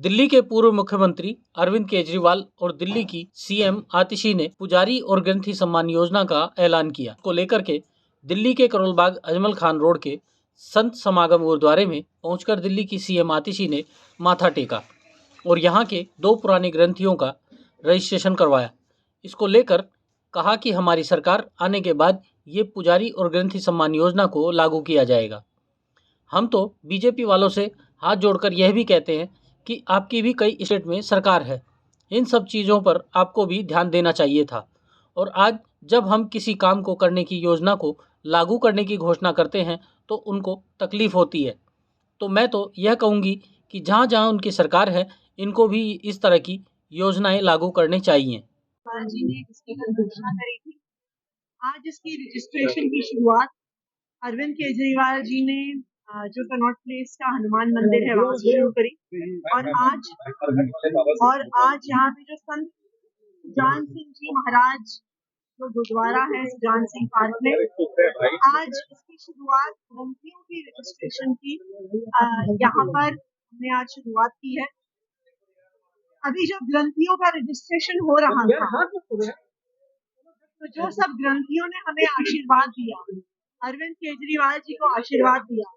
दिल्ली के पूर्व मुख्यमंत्री अरविंद केजरीवाल और दिल्ली की सीएम आतिशी ने पुजारी और ग्रंथी सम्मान योजना का ऐलान किया। को लेकर के दिल्ली के करोल बाग अजमल खान रोड के संत समागम गुरुद्वारे में पहुंचकर दिल्ली की सीएम आतिशी ने माथा टेका और यहां के 2 पुराने ग्रंथियों का रजिस्ट्रेशन करवाया। इसको लेकर कहा कि हमारी सरकार आने के बाद ये पुजारी और ग्रंथी सम्मान योजना को लागू किया जाएगा। हम तो बीजेपी वालों से हाथ जोड़कर यह भी कहते हैं कि आपकी भी कई स्टेट में सरकार है, इन सब चीज़ों पर आपको भी ध्यान देना चाहिए था। और आज जब हम किसी काम को करने की योजना को लागू करने की घोषणा करते हैं तो उनको तकलीफ होती है। तो मैं तो यह कहूँगी कि जहाँ जहाँ उनकी सरकार है, इनको भी इस तरह की योजनाएं लागू करनी चाहिए। जी ने इसकी घोषणा करी थी। आज इसकी रजिस्ट्रेशन की शुरुआत अरविंद केजरीवाल जी ने जो कनॉट प्लेस का हनुमान मंदिर है वहाँ से शुरू करी और आज यहाँ पे जो संत सुजान सिंह जी महाराज जो गुरुद्वारा है सुजान सिंह पार्क में, आज इसकी शुरुआत ग्रंथियों की रजिस्ट्रेशन की यहाँ पर हमने आज शुरुआत की है। अभी जो ग्रंथियों का रजिस्ट्रेशन हो रहा था तो जो सब ग्रंथियों ने हमें आशीर्वाद दिया, अरविंद केजरीवाल जी को आशीर्वाद दिया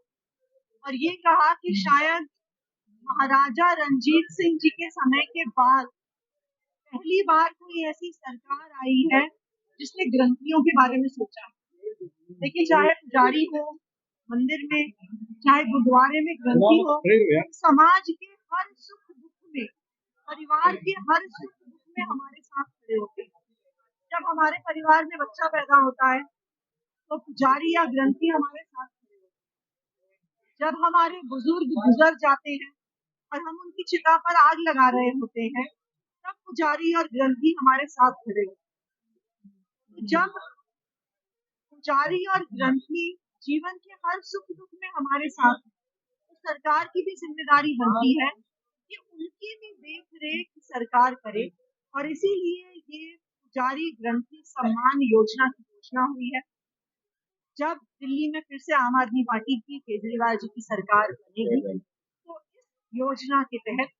और ये कहा कि शायद महाराजा रणजीत सिंह जी के समय के बाद पहली बार कोई ऐसी सरकार आई है जिसने ग्रंथियों के बारे में सोचा। लेकिन चाहे पुजारी हो मंदिर में, चाहे गुरुद्वारे में ग्रंथी हो, समाज के हर सुख दुख में, परिवार के हर सुख दुख में हमारे साथ खड़े होते हैं। जब हमारे परिवार में बच्चा पैदा होता है तो पुजारी या ग्रंथी हमारे साथ खड़े होते हैं। जब हमारे बुजुर्ग गुजर जाते हैं और हम उनकी चिता पर आग लगा रहे होते हैं तब पुजारी और ग्रंथी हमारे साथ खड़े होते हैं। जब पुजारी और ग्रंथी जीवन के हर सुख दुख में हमारे साथ तो सरकार की भी जिम्मेदारी बनती है कि उनकी भी देख रेख सरकार करे और इसीलिए ये पुजारी ग्रंथी सम्मान योजना की घोषणा हुई है। जब दिल्ली में फिर से आम आदमी पार्टी की केजरीवाल जी की सरकार बनेगी तो इस योजना के तहत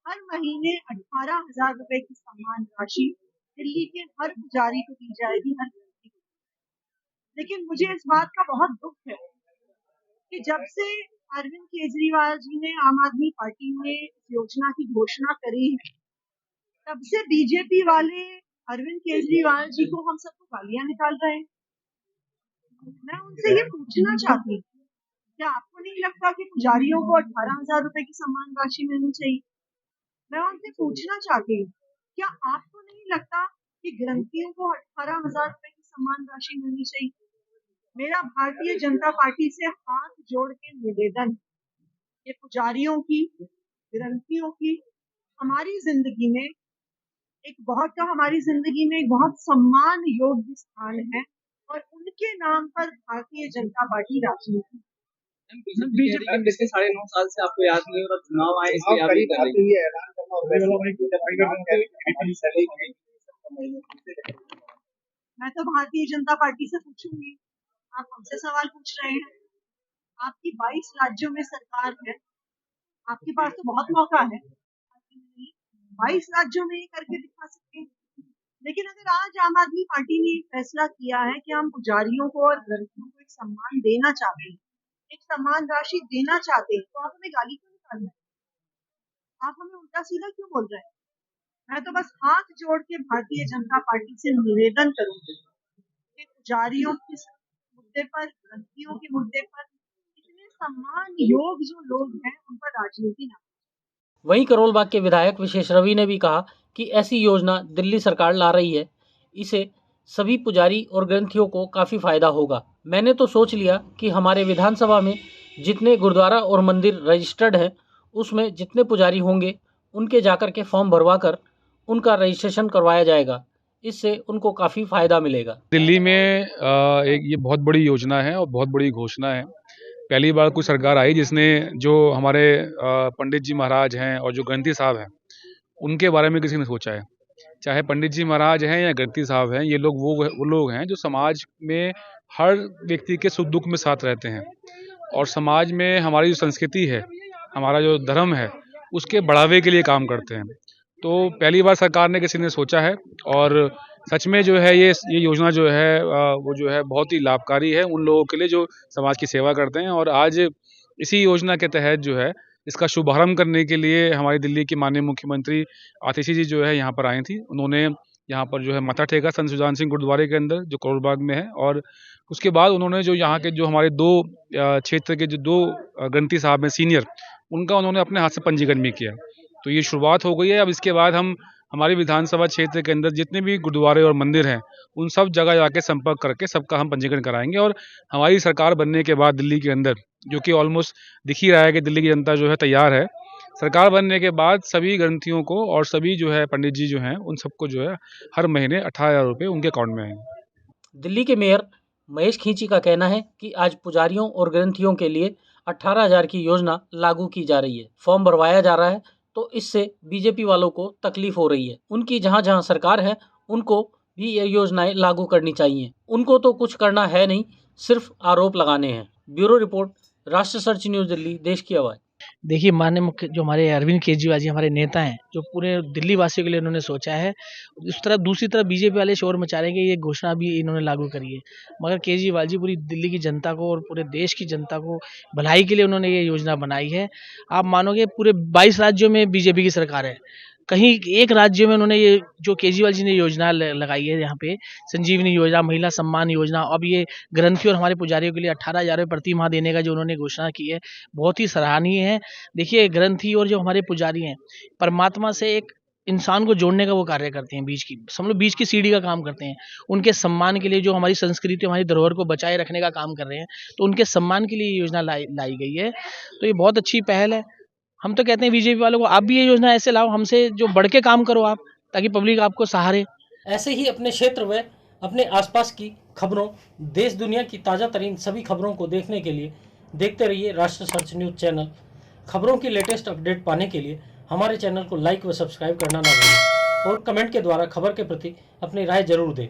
हर महीने 18,000 रुपए की सम्मान राशि दिल्ली के हर पुजारी को दी जाएगी, हर ग्रंथी को। लेकिन मुझे इस बात का बहुत दुख है कि जब से अरविंद केजरीवाल जी ने आम आदमी पार्टी में इस योजना की घोषणा करी है तब से बीजेपी वाले अरविंद केजरीवाल जी को हम सबको गालियां निकाल रहे हैं। मैं उनसे ये पूछना चाहती हूँ, क्या आपको नहीं लगता कि पुजारियों को 18,000 रुपए की सम्मान राशि मिलनी चाहिए? मैं उनसे पूछना चाहती हूँ, क्या आपको नहीं लगता कि ग्रंथियों को 18,000 रुपए की सम्मान राशि मिलनी चाहिए? मेरा भारतीय जनता पार्टी से हाथ जोड़ के निवेदन है, ये पुजारियों की, ग्रंथियों की हमारी जिंदगी में एक बहुत सम्मान योग्य स्थान है और उनके नाम पर भारतीय जनता पार्टी राजनीति। बीजेपी पिछले 9.5 साल से आपको याद नहीं हो रहा चुनाव आए इसलिए मैं तो भारतीय जनता पार्टी से पूछूंगी, आप हमसे सवाल पूछ रहे हैं। आपकी 22 राज्यों में सरकार है, आपके पास तो बहुत मौका है, 22 राज्यों में ये करके दिखा सकते हैं। लेकिन अगर आज आम आदमी पार्टी ने फैसला किया है कि हम पुजारियों को और ग्रंथियों को एक सम्मान देना चाहते हैं, एक सम्मान राशि देना चाहते हैं, तो आप हमें गाली क्यों निकाल रहे हैं? आप हमें उल्टा सीधा क्यों बोल रहे हैं? मैं तो बस हाथ जोड़ के भारतीय जनता पार्टी से निवेदन करूंगी कि पुजारियों के मुद्दे पर, ग्रंथियों के मुद्दे पर इतने सम्मान योग्य जो लोग हैं उन पर राजनीति ना। वहीं करोल बाग के विधायक विशेष रवि ने भी कहा कि ऐसी योजना दिल्ली सरकार ला रही है, इसे सभी पुजारी और ग्रंथियों को काफ़ी फायदा होगा। मैंने तो सोच लिया कि हमारे विधानसभा में जितने गुरुद्वारा और मंदिर रजिस्टर्ड हैं उसमें जितने पुजारी होंगे उनके जाकर के फॉर्म भरवा कर उनका रजिस्ट्रेशन करवाया जाएगा, इससे उनको काफ़ी फ़ायदा मिलेगा। दिल्ली में एक ये बहुत बड़ी योजना है और बहुत बड़ी घोषणा है। पहली बार कोई सरकार आई जिसने जो हमारे पंडित जी महाराज हैं और जो ग्रंथी साहब हैं उनके बारे में किसी ने सोचा है। चाहे पंडित जी महाराज हैं या ग्रंथी साहब हैं, ये लोग वो लोग हैं जो समाज में हर व्यक्ति के सुख दुख में साथ रहते हैं और समाज में हमारी जो संस्कृति है, हमारा जो धर्म है, उसके बढ़ावे के लिए काम करते हैं। तो पहली बार सरकार ने किसी ने सोचा है और सच में जो है ये योजना जो है वो जो है बहुत ही लाभकारी है उन लोगों के लिए जो समाज की सेवा करते हैं। और आज इसी योजना के तहत जो है इसका शुभारंभ करने के लिए हमारी दिल्ली की माननीय मुख्यमंत्री आतिशी जी जो है यहाँ पर आई थी। उन्होंने यहाँ पर जो है मत्था टेका संत सुजान सिंह गुरुद्वारे के अंदर जो करोल बाग में है। और उसके बाद उन्होंने जो यहाँ के जो हमारे दो क्षेत्र के जो दो ग्रंथी साहब हैं सीनियर, उनका उन्होंने अपने हाथ से पंजीकरण भी किया। तो ये शुरुआत हो गई है। अब इसके बाद हम हमारी विधानसभा क्षेत्र के अंदर जितने भी गुरुद्वारे और मंदिर हैं उन सब जगह जाके संपर्क करके सबका हम पंजीकरण कराएंगे। और हमारी सरकार बनने के बाद दिल्ली के अंदर, जो कि ऑलमोस्ट दिख ही रहा है कि दिल्ली की जनता जो है तैयार है, सरकार बनने के बाद सभी ग्रंथियों को और सभी जो है पंडित जी जो हैं उन सबको जो है हर महीने 18,000 रुपये उनके अकाउंट में आएंगे। दिल्ली के मेयर महेश खींची का कहना है कि आज पुजारियों और ग्रंथियों के लिए 18,000 की योजना लागू की जा रही है। फॉर्म भरवाया जा रहा है तो इससे बीजेपी वालों को तकलीफ हो रही है। उनकी जहां जहां सरकार है उनको भी ये योजनाएं लागू करनी चाहिए। उनको तो कुछ करना है नहीं, सिर्फ आरोप लगाने हैं। ब्यूरो रिपोर्ट, राष्ट्र सर्च न्यूज़ दिल्ली, देश की आवाज़। देखिए, माननीय मुख्य जो हमारे अरविंद केजरीवाल जी हमारे नेता हैं, जो पूरे दिल्ली वासियों के लिए उन्होंने सोचा है, उस तरफ दूसरी तरफ बीजेपी वाले शोर मचा रहे हैं कि ये घोषणा भी इन्होंने लागू करी है। मगर केजरीवाल जी पूरी दिल्ली की जनता को और पूरे देश की जनता को भलाई के लिए उन्होंने ये योजना बनाई है। आप मानोगे पूरे 22 राज्यों में बीजेपी की सरकार है। कहीं एक राज्य में उन्होंने ये जो केजरीवाल जी ने योजना लगाई है, यहाँ पे संजीवनी योजना, महिला सम्मान योजना, अब ये ग्रंथी और हमारे पुजारियों के लिए 18,000 रुपये प्रति माह देने का जो उन्होंने घोषणा की है, बहुत ही सराहनीय है। देखिए, ग्रंथी और जो हमारे पुजारी हैं, परमात्मा से एक इंसान को जोड़ने का वो कार्य करते हैं, बीच की सीढ़ी का काम करते हैं। उनके सम्मान के लिए जो हमारी संस्कृति, हमारी धरोहर को बचाए रखने का काम कर रहे हैं, तो उनके सम्मान के लिए ये योजना लाई गई है। तो ये बहुत अच्छी पहल है। हम तो कहते हैं बीजेपी वालों को, आप भी ये योजना ऐसे लाओ, हमसे जो बढ़ के काम करो आप, ताकि पब्लिक आपको सहारे। ऐसे ही अपने क्षेत्र व अपने आसपास की खबरों, देश दुनिया की ताज़ा तरीन सभी खबरों को देखने के लिए देखते रहिए राष्ट्र सर्च न्यूज़ चैनल। खबरों की लेटेस्ट अपडेट पाने के लिए हमारे चैनल को लाइक व सब्सक्राइब करना ना भूलें और कमेंट के द्वारा खबर के प्रति अपनी राय जरूर दें।